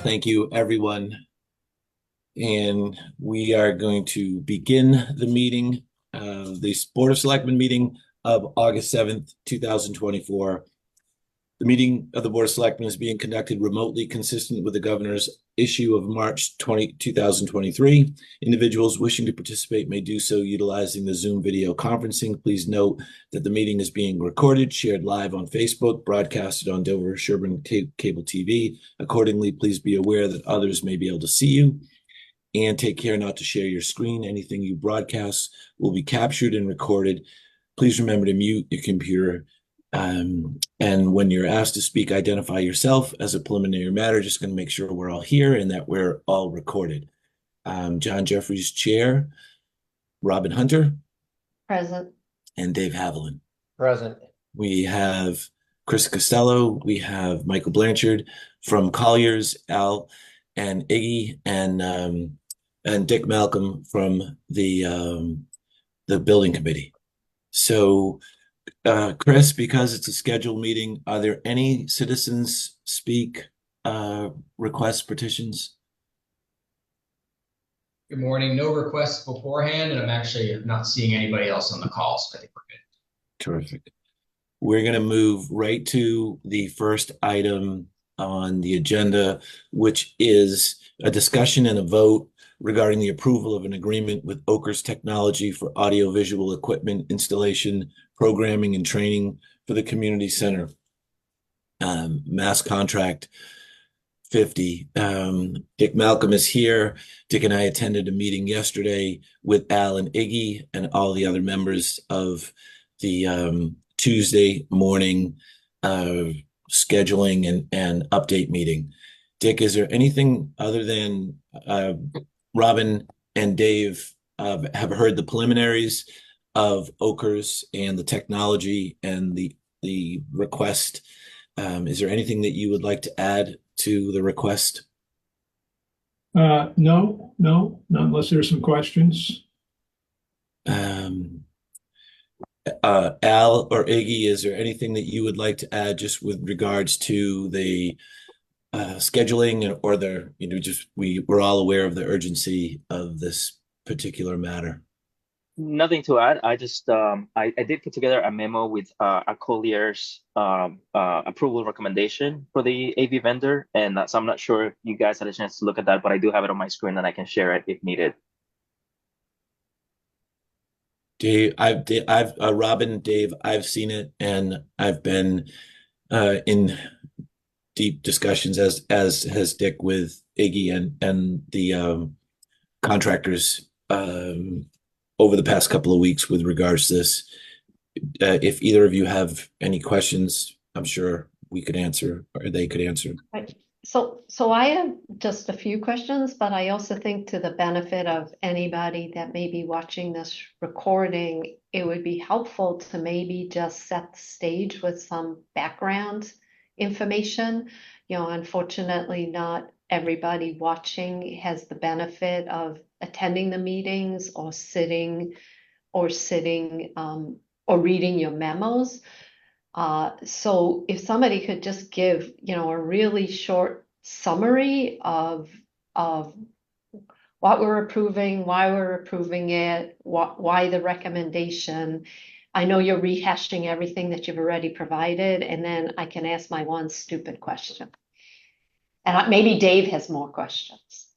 Thank you, everyone. And we are going to begin the meeting, the Board of Selectmen meeting of August 7th, 2024. The meeting of the Board of Selectmen is being conducted remotely, consistent with the governor's issue of March 2023. Individuals wishing to participate may do so utilizing the Zoom video conferencing. Please note that the meeting is being recorded, shared live on Facebook, broadcasted on Dover-Sherburne Cable TV. Accordingly, please be aware that others may be able to see you. And take care not to share your screen. Anything you broadcast will be captured and recorded. Please remember to mute your computer. And when you're asked to speak, identify yourself. As a preliminary matter, just going to make sure we're all here and that we're all recorded. John Jeffries, Chair. Robin Hunter. Present. And Dave Haviland. Present. We have Chris Costello. We have Michael Blanchard from Colliers, Al and Iggy, and Dick Malcolm from the building committee. So Chris, because it's a scheduled meeting, are there any citizens speak requests, petitions? Good morning. No requests beforehand, and I'm actually not seeing anybody else on the call, so I think we're good. Terrific. We're going to move right to the first item on the agenda, which is a discussion and a vote regarding the approval of an agreement with Oakers Technology for audiovisual equipment installation, programming, and training for the community center. Mass Contract 50. Dick Malcolm is here. Dick and I attended a meeting yesterday with Al and Iggy and all the other members of the Tuesday morning scheduling and update meeting. Dick, is there anything other than Robin and Dave have heard the preliminaries of Oakers and the technology and the request? Is there anything that you would like to add to the request? No, not unless there's some questions. Al or Iggy, is there anything that you would like to add just with regards to the scheduling or the, just we're all aware of the urgency of this particular matter? Nothing to add. I just I did put together a memo with a Collier's approval recommendation for the AV vendor, and so I'm not sure if you guys had a chance to look at that, but I do have it on my screen and I can share it if needed. Dave, Robin, Dave, I've seen it, and I've been in deep discussions as has Dick with Iggy and the contractors over the past couple of weeks with regards to this. If either of you have any questions, I'm sure we could answer or they could answer. Right. So I have just a few questions, but I also think to the benefit of anybody that may be watching this recording, it would be helpful to maybe just set the stage with some background information. Unfortunately, not everybody watching has the benefit of attending the meetings or sitting or reading your memos. So if somebody could just give, a really short summary of what we're approving, why we're approving it, why the recommendation. I know you're rehashing everything that you've already provided, and then I can ask my one stupid question. And maybe Dave has more questions.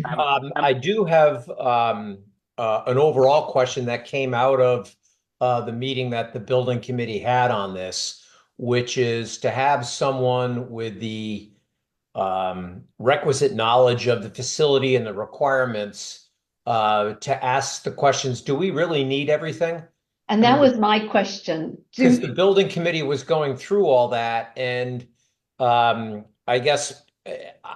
I do have an overall question that came out of the meeting that the building committee had on this, which is to have someone with the requisite knowledge of the facility and the requirements to ask the questions, do we really need everything? And that was my question. Because the building committee was going through all that, and I guess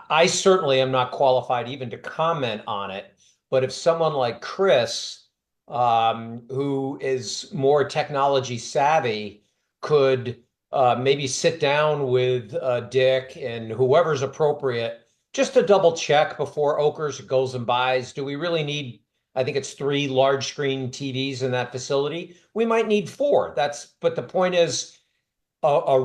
I certainly am not qualified even to comment on it, but if someone like Chris, who is more technology savvy, could maybe sit down with Dick and whoever's appropriate, just to double check before Oakers goes and buys, do we really need, I think it's 3 large screen TVs in that facility? We might need 4. But the point is a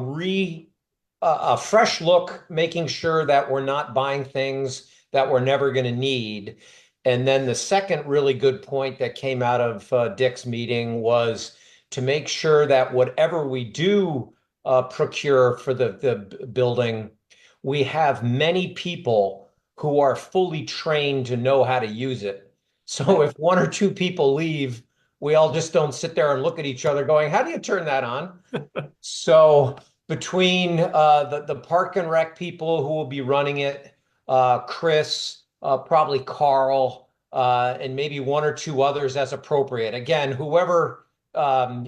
a fresh look, making sure that we're not buying things that we're never going to need. And then the second really good point that came out of Dick's meeting was to make sure that whatever we do procure for the building, we have many people who are fully trained to know how to use it. So if one or two people leave, we all just don't sit there and look at each other going, how do you turn that on? So between the park and rec people who will be running it, Chris, probably Carl, and maybe one or two others as appropriate. Again, whoever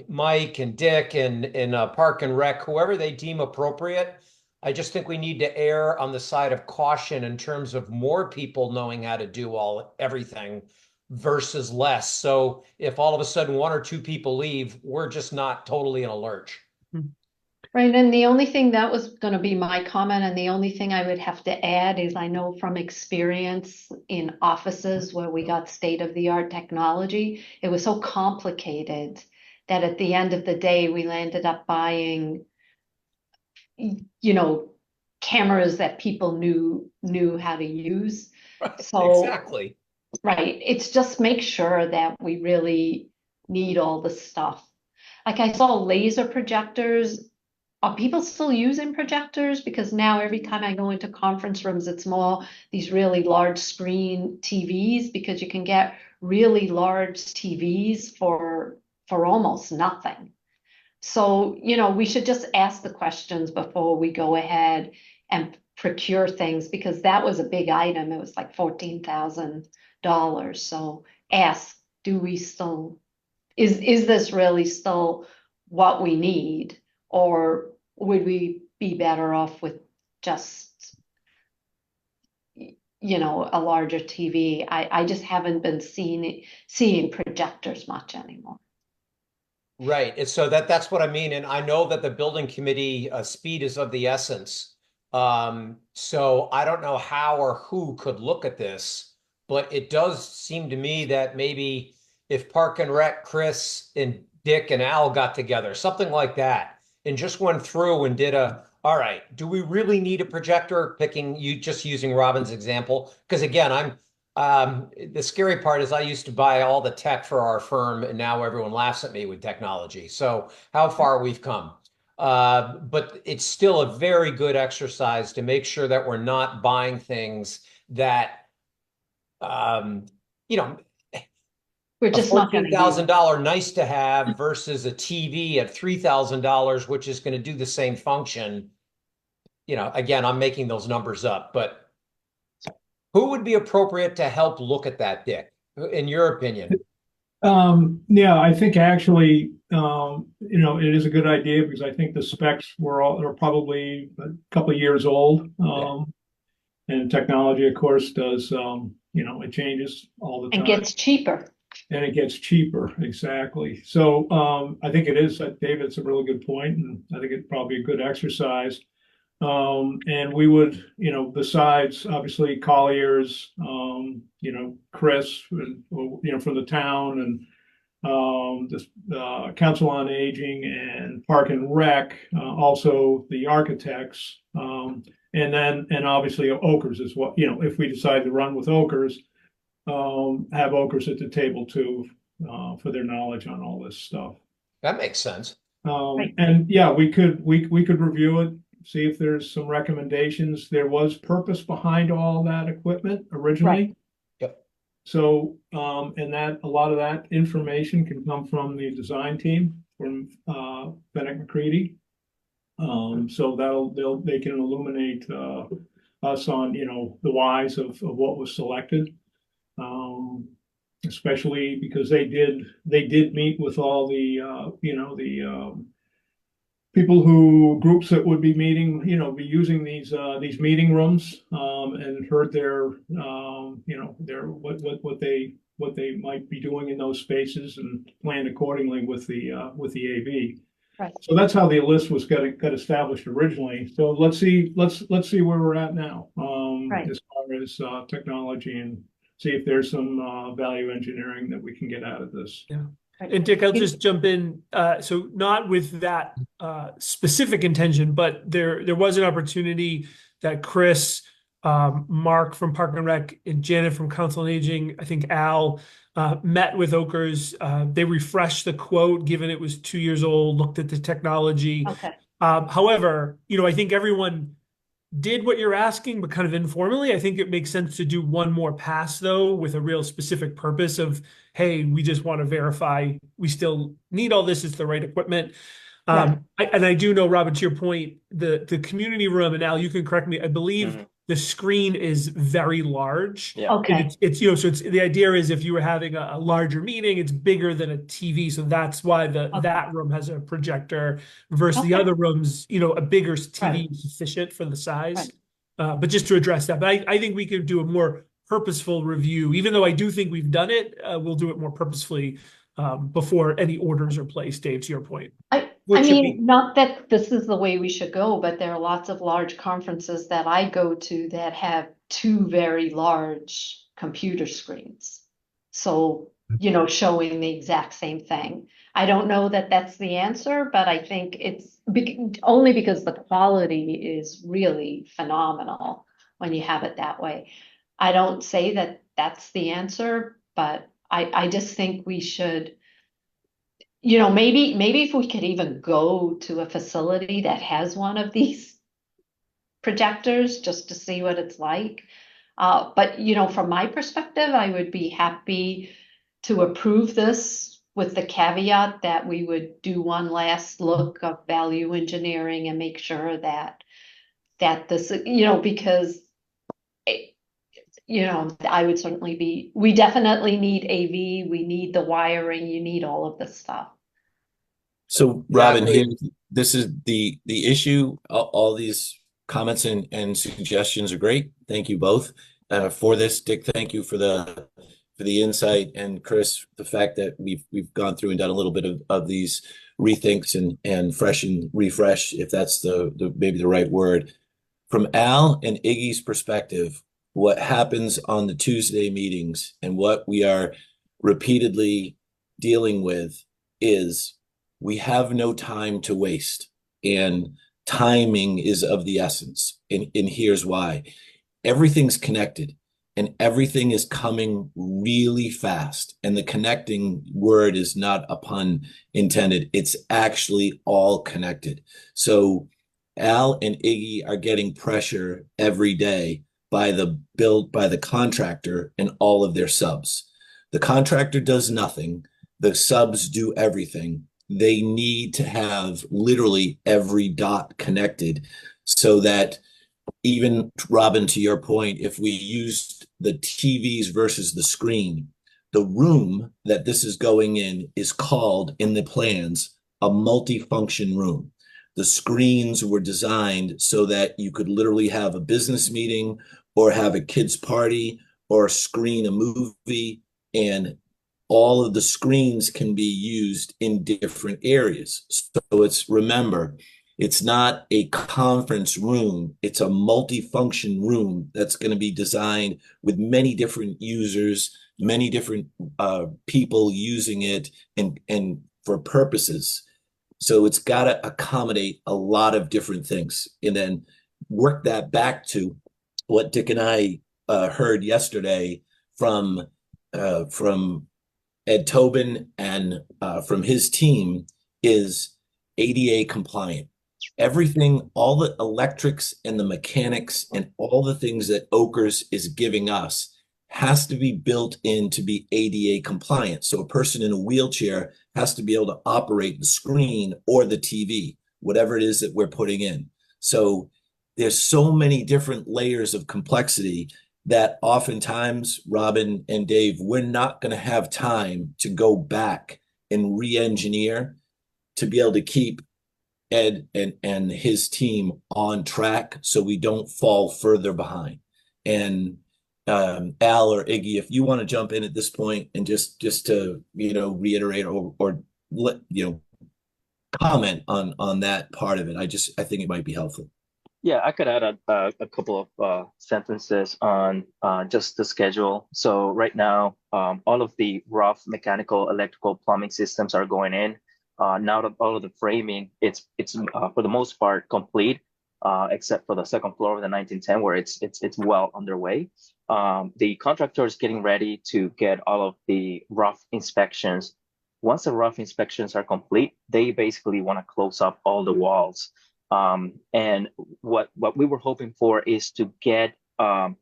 Mike and Dick and Park and Rec, whoever they deem appropriate. I just think we need to err on the side of caution in terms of more people knowing how to do everything versus less. So if all of a sudden one or two people leave, we're just not totally in a lurch. Right, and the only thing that was going to be my comment, and the only thing I would have to add is I know from experience in offices where we got state-of-the-art technology, it was so complicated that at the end of the day, we landed up buying, you know, cameras that people knew how to use. So, Exactly. right, it's just make sure that we really need all the stuff. Like I saw laser projectors. Are people still using projectors? Because now every time I go into conference rooms, it's more these really large screen TVs because you can get really large TVs for almost nothing. So, you know, we should just ask the questions before we go ahead and procure things because that was a big item. It was like $14,000. So ask, do we still, is this really still what we need? Or would we be better off with just, you know, a larger TV? I just haven't been seeing projectors much anymore. Right. And so that's what I mean. And I know that the building committee speed is of the essence. So I don't know how or who could look at this, but it does seem to me that maybe if Park and Rec, Chris and Dick and Al got together, something like that, and just went through and did all right, do we really need a projector? Picking you just using Robin's example. Because again, the scary part is I used to buy all the tech for our firm, and now everyone laughs at me with technology. So how far we've come. But it's still a very good exercise to make sure that we're not buying things that, you know, We're a just not going to use. $14,000 nice to have versus a TV at $3,000, which is going to do the same function. You know, again, I'm making those numbers up, but who would be appropriate to help look at that, Dick, in your opinion? Yeah, I think actually, you know, it is a good idea because I think the specs are probably a couple of years old. And technology, of course, does, you know, it changes all the time. And gets cheaper. And it gets cheaper, exactly. So I think it is, David, it's a really good point, and I think it's probably a good exercise. And we would, you know, besides obviously Collier's, you know, Chris, you know, from the town, and the Council on Aging and Park and Rec, also the architects, and obviously Okers is what, you know, if we decide to run with Okers, have Okers at the table too, for their knowledge on all this stuff. That makes sense. Right. And yeah, we could review it, see if there's some recommendations. There was purpose behind all that equipment originally. Right. Yep. So, and that a lot of that information can come from the design team from Bennett McCready. So they can illuminate us on, you know, the whys of what was selected. Especially because they did meet with all the you know, the groups that would be meeting, you know, be using these meeting rooms, and heard their you know, their what they might be doing in those spaces and planned accordingly with the AV. Right. So that's how the list got established originally. So let's see where we're at now, Right. as far as technology, and see if there's some value engineering that we can get out of this. Yeah. And Dick, I'll You- just jump in. So not with that specific intention, but there was an opportunity that Chris, Mark from Park and Rec, and Janet from Council on Aging, I think Al, met with Okers. They refreshed the quote, given it was 2 years old, looked at the technology. Okay, However, I think everyone did what you're asking, but kind of informally. I think it makes sense to do one more pass though, with a real specific purpose of, hey, we just want to verify we still need all this, it's the right equipment. Right. And I do know, Robin, to your point, the community room, and Al, you can correct me, I believe Mhm. the screen is very large. Yeah. okay, And it's so it's the idea is if you were having a larger meeting, it's bigger than a TV. So that's why that room has a projector versus the Okay. other rooms, a bigger TV Right. is sufficient for the size. Right. But just to address that, but I think we could do a more purposeful review, even though I do think we've done it, we'll do it more purposefully before any orders are placed, Dave, to your point. I Which should mean, be, not that this is the way we should go, but there are lots of large conferences that I go to that have two very large computer screens. So, showing the exact same thing. I don't know that that's the answer, but I think it's only because the quality is really phenomenal when you have it that way. I don't say that that's the answer, but I just think we should, maybe if we could even go to a facility that has one of these projectors just to see what it's like. But from my perspective, I would be happy to approve this with the caveat that we would do one last look of value engineering and make sure that this, because I would certainly we definitely need AV, we need the wiring, you need all of this stuff. So Robin, here, Exactly. this is the issue. All these comments and suggestions are great. Thank you both for this. Dick, thank you for the insight, and Chris, the fact that we've gone through and done a little bit of these rethinks and fresh and refresh, if that's the maybe the right word. From Al and Iggy's perspective, what happens on the Tuesday meetings and what we are repeatedly dealing with is we have no time to waste, and timing is of the essence. And here's why. Everything's connected and everything is coming really fast. And the connecting word is not a pun intended. It's actually all connected. So Al and Iggy are getting pressure every day by the contractor and all of their subs. The contractor does nothing. The subs do everything. They need to have literally every dot connected so that even, Robin, to your point, if we used the TVs versus the screen, the room that this is going in is called in the plans a multifunction room. The screens were designed so that you could literally have a business meeting or have a kids party or screen a movie, and all of the screens can be used in different areas. So remember, it's not a conference room, it's a multifunction room that's going to be designed with many different users, many different people using it and for purposes. So it's got to accommodate a lot of different things, and then work that back to what Dick and I heard yesterday from Ed Tobin and from his team is ADA compliant. Everything, all the electrics and the mechanics and all the things that Okers is giving us has to be built in to be ADA compliant. So a person in a wheelchair has to be able to operate the screen or the TV, whatever it is that we're putting in. So there's so many different layers of complexity that oftentimes, Robin and Dave, we're not going to have time to go back and re-engineer to be able to keep Ed and his team on track so we don't fall further behind. And Al or Iggy, if you want to jump in at this point and just to reiterate or let comment on that part of it, I think it might be helpful. Yeah, I could add a couple of sentences on just the schedule. So right now, all of the rough mechanical, electrical, plumbing systems are going in. Now that all of the framing, it's for the most part complete, except for the second floor of the 1910, where it's well underway. The contractor is getting ready to get all of the rough inspections. Once the rough inspections are complete, they basically want to close up all the walls. And what we were hoping for is to get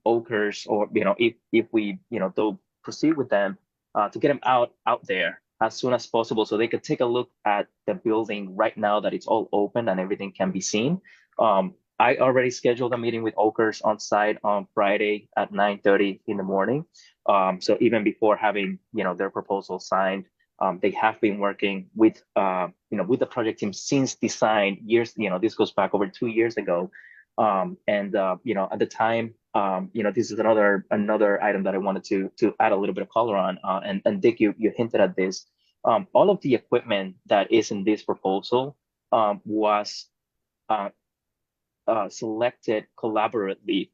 Oakers, or if we don't proceed with them, to get them out there as soon as possible so they could take a look at the building right now that it's all open and everything can be seen. I already scheduled a meeting with Oakers on site on Friday at 9:30 in the morning. So even before having their proposal signed, they have been working with with the project team since design years. This goes back over 2 years ago. And at the time, this is another item that I wanted to add a little bit of color on. And Dick, you hinted at this. All of the equipment that is in this proposal was selected collaboratively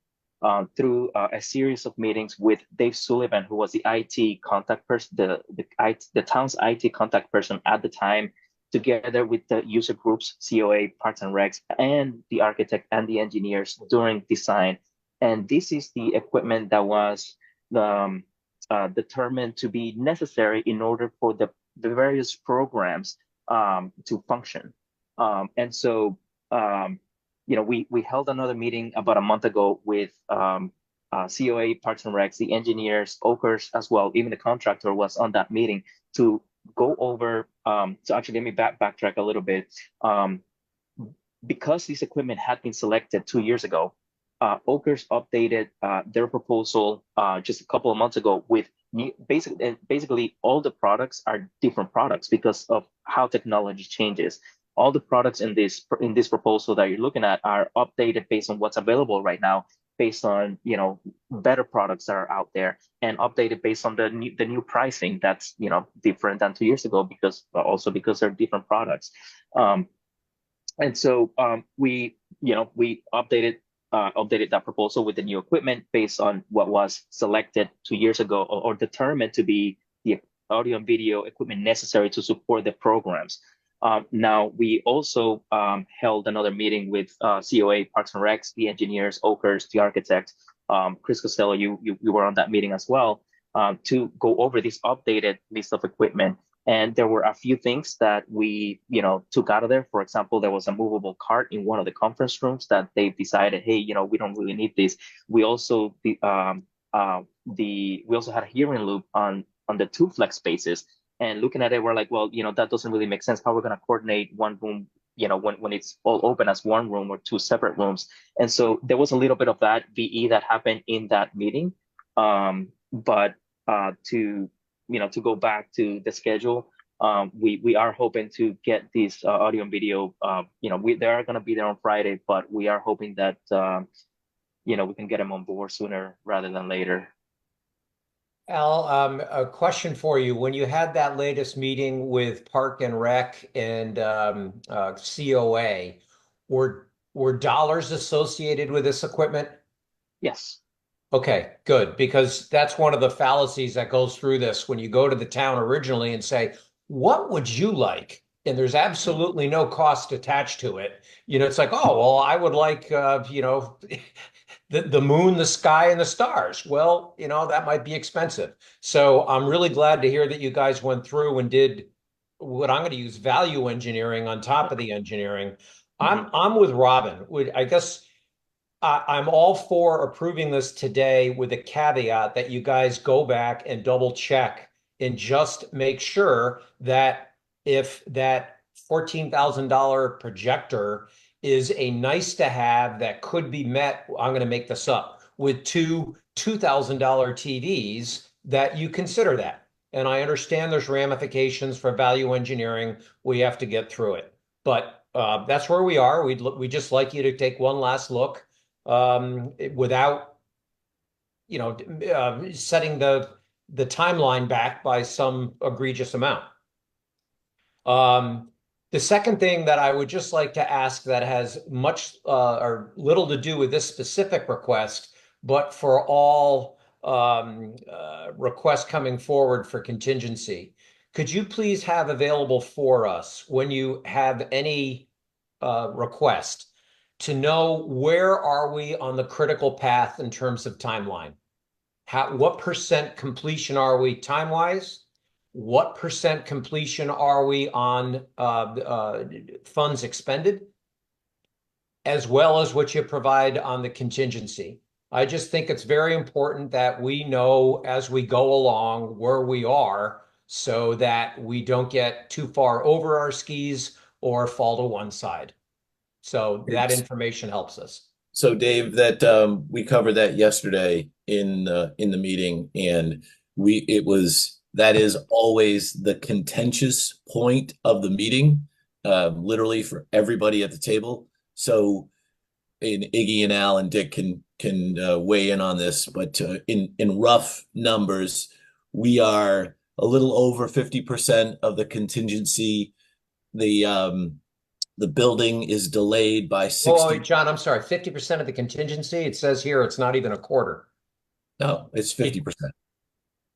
through a series of meetings with Dave Sullivan, who was the IT contact person, the town's IT contact person at the time, together with the user groups, COA, Parks and Recs, and the architect and the engineers during design. And this is the equipment that was determined to be necessary in order for the various programs to function. And so we held another meeting about a month ago with COA, Parks and Recs, the engineers, Oakers as well. Even the contractor was on that meeting to go over. So actually, let me backtrack a little bit. Because this equipment had been selected 2 years ago, Oakers updated their proposal just a couple of months ago with basically all the products are different products because of how technology changes. All the products in this proposal that you're looking at are updated based on what's available right now, based on better products that are out there, and updated based on the new pricing that's different than 2 years ago, because they're different products. And so we updated that proposal with the new equipment based on what was selected 2 years ago, or determined to be the audio and video equipment necessary to support the programs. Now, we also held another meeting with COA, Parks and Recs, the engineers, Oakers, the architect. Chris Costello, you were on that meeting as well, to go over this updated list of equipment. And there were a few things that we took out of there. For example, there was a movable cart in one of the conference rooms that they decided, hey, we don't really need this. We also we also had a hearing loop on the two flex spaces. And looking at it, we're like, well, that doesn't really make sense. How we're going to coordinate one room, when it's all open as one room or two separate rooms. And so there was a little bit of that VE that happened in that meeting. But to go back to the schedule, we are hoping to get this audio and video. They are going to be there on Friday, but we are hoping that we can get them on board sooner rather than later. Al, a question for you. When you had that latest meeting with Park and Rec and COA, were dollars associated with this equipment? Yes. Okay, good, because that's one of the fallacies that goes through this. When you go to the town originally and say, what would you like? And there's absolutely no cost attached to it. It's like, oh, well, I would like, the moon, the sky, and the stars. Well, that might be expensive. So I'm really glad to hear that you guys went through and did what I'm going to use value engineering on top of the engineering. I'm with Robin. I guess I'm all for approving this today with a caveat that you guys go back and double check and just make sure that if that $14,000 projector is a nice to have that could be met, I'm going to make this up, with two $2,000 TVs, that you consider that. And I understand there's ramifications for value engineering. We have to get through it. But that's where we are. We'd just like you to take one last look without setting the timeline back by some egregious amount. The second thing that I would just like to ask that has much or little to do with this specific request, but for all requests coming forward for contingency, could you please have available for us when you have any request to know where are we on the critical path in terms of timeline? What percent completion are we time-wise? What percent completion are we on funds expended, as well as what you provide on the contingency? I just think it's very important that we know as we go along where we are so that we don't get too far over our skis or fall to one side. So that information helps us. So Dave, that we covered that yesterday in the meeting, and that is always the contentious point of the meeting, literally for everybody at the table. So, and Iggy and Al and Dick can weigh in on this, but in rough numbers, we are a little over 50% of the contingency. The building is delayed by 60. Oh, John, I'm sorry. 50% of the contingency. It says here it's not even a quarter No, it's 50%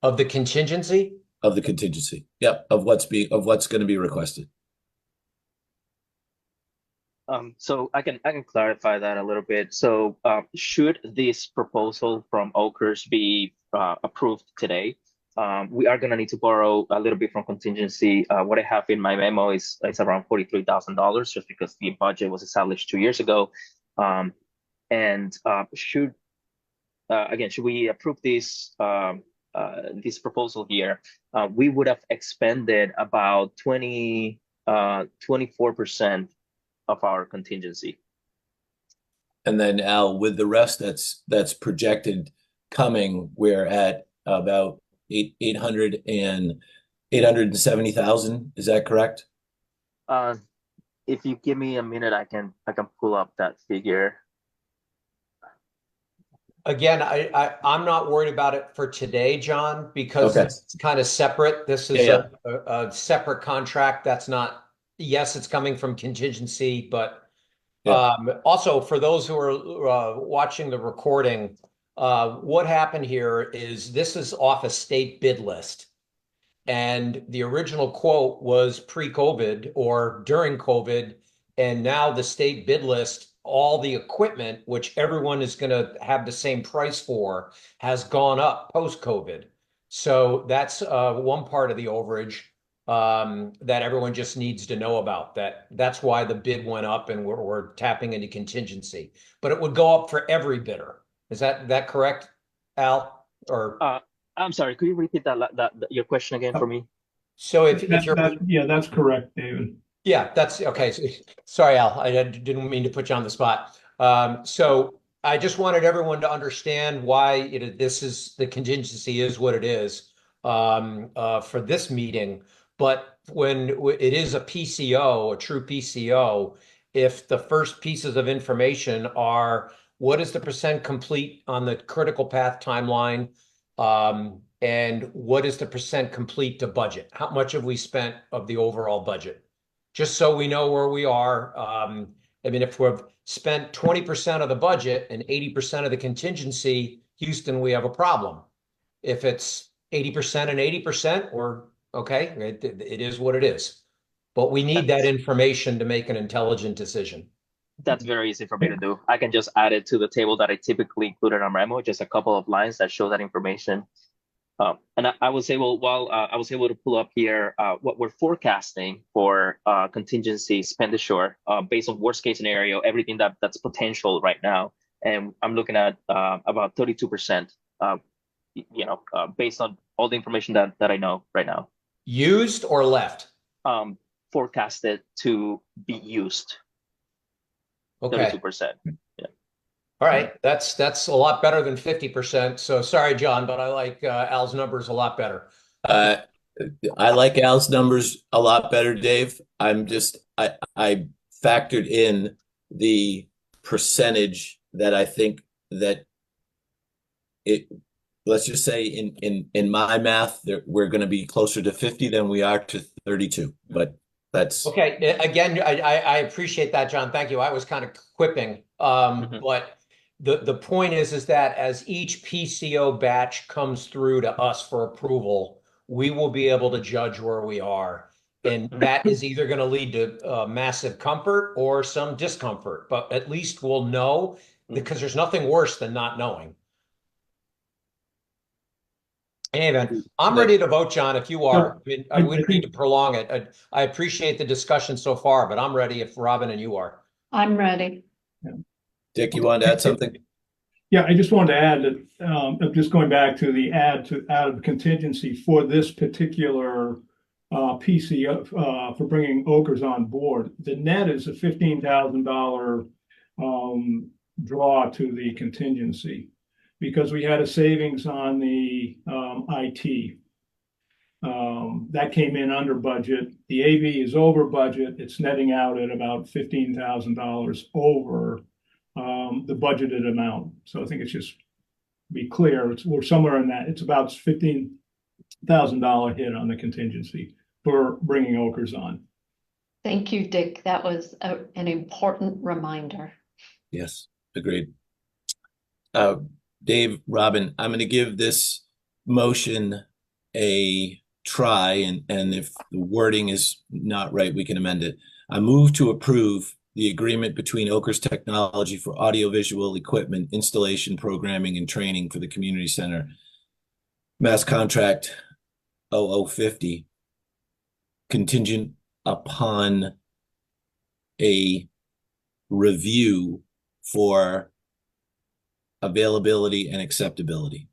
of the contingency. of the contingency. Yep, of what's going to be requested. So I can clarify that a little bit. So should this proposal from Oakers be approved today, we are going to need to borrow a little bit from contingency. What I have in my memo is it's around $43,000, just because the budget was established 2 years ago. And should we approve this this proposal here, we would have expended about 24% of our contingency. And then Al, with the rest that's projected coming, we're at about 870,000. Is that correct? If you give me a minute, I can pull up that figure. Again, I'm not worried about it for today, John, because Okay. it's kind of separate. This is Yeah, a separate contract. That's not, yes, it's coming from contingency, but Yeah. also for those who are watching the recording, what happened here is this is off a state bid list. And the original quote was pre-COVID or during COVID. And now the state bid list, all the equipment, which everyone is going to have the same price for, has gone up post-COVID. So that's one part of the overage that everyone just needs to know about. That's why the bid went up, and we're tapping into contingency. But it would go up for every bidder. Is that correct, Al? Or I'm sorry, could you repeat that your question again for me? so if you're Yeah, that's correct, David. yeah, that's okay. Sorry, Al, I didn't mean to put you on the spot. So I just wanted everyone to understand why this is the contingency is what it is for this meeting. But when it is a PCO, a true PCO, if the first pieces of information are what is the percent complete on the critical path timeline, and what is the percent complete to budget? How much have we spent of the overall budget? Just so we know where we are. I mean, if we've spent 20% of the budget and 80% of the contingency, Houston, we have a problem. If it's 80% and 80%, or okay, it is what it is. But we need that information to make an intelligent decision. That's very easy for me to do. I can just add it to the table that I typically include in our memo, just a couple of lines that show that information. And I would say, well, while I was able to pull up here what we're forecasting for contingency expenditure based on worst case scenario, everything that's potential right now, and I'm looking at about 32%. Based on all the information that I know right now. Used or left? Forecasted to be used. Okay. 32%. All right, that's a lot better than 50%. So sorry, John, but I like Al's numbers a lot better. I like Al's numbers a lot better, Dave. I factored in the percentage that I think that let's just say in my math, we're going to be closer to 50 than we are to 32. But That's Okay, again, I appreciate that, John. Thank you. I was kind of quipping. But the point is that as each PCO batch comes through to us for approval, we will be able to judge where we are. And that is either going to lead to massive comfort or some discomfort, but at least we'll know, because there's nothing worse than not knowing. Hey, then, I'm ready to vote, John, if you are. I mean, we don't need to prolong it. I appreciate the discussion so far, but I'm ready if Robin and you are. I'm ready. Dick, you wanted to add something? Yeah, I just wanted to add that, just going back to the add of contingency for this particular PCO for bringing Okers on board. The net is a $15,000 draw to the contingency because we had a savings on the IT. That came in under budget. The AV is over budget. It's netting out at about $15,000 over the budgeted amount. So I think it's just be clear, we're somewhere in that. It's about $15,000 hit on the contingency for bringing Okers on. Thank you, Dick. That was an important reminder. Yes, agreed. Dave, Robin, I'm going to give this motion a try, and if the wording is not right, we can amend it. I move to approve the agreement between Okers Technology for audiovisual equipment installation, programming, and training for the community center, Mass Contract 0050, contingent upon a review for availability and acceptability.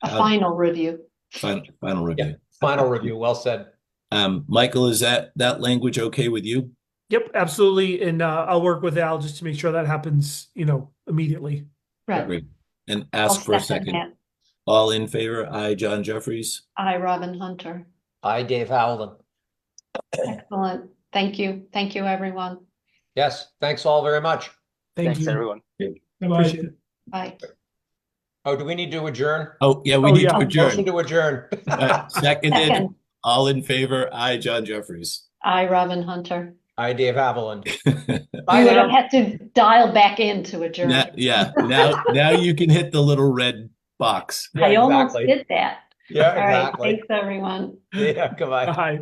A final review. Final review. Yeah, final review. Well said. Michael, is that language okay with you? Yep, absolutely. And I'll work with Al just to make sure that happens, immediately. Right. Great. And I'll ask for a second second. that. All in favor? Aye, John Jeffries. Aye, Robin Hunter. Aye, Dave Howland. Excellent. Thank you. Thank you, everyone. Yes, thanks all very much. Thank Thanks, you. everyone. Appreciate it. Bye. Oh, do we need to adjourn? Oh, yeah, we need to yeah. Motion adjourn. to adjourn. Seconded. Second. All in favor? Aye, John Jeffries. Aye, Robin Hunter. Aye, Dave Haviland. You Bye would have now. had to dial back in to adjourn. Now you can hit the little red box. Yeah, I almost exactly. did that. Yeah, All right. exactly. Thanks, everyone. Yeah, goodbye. Bye.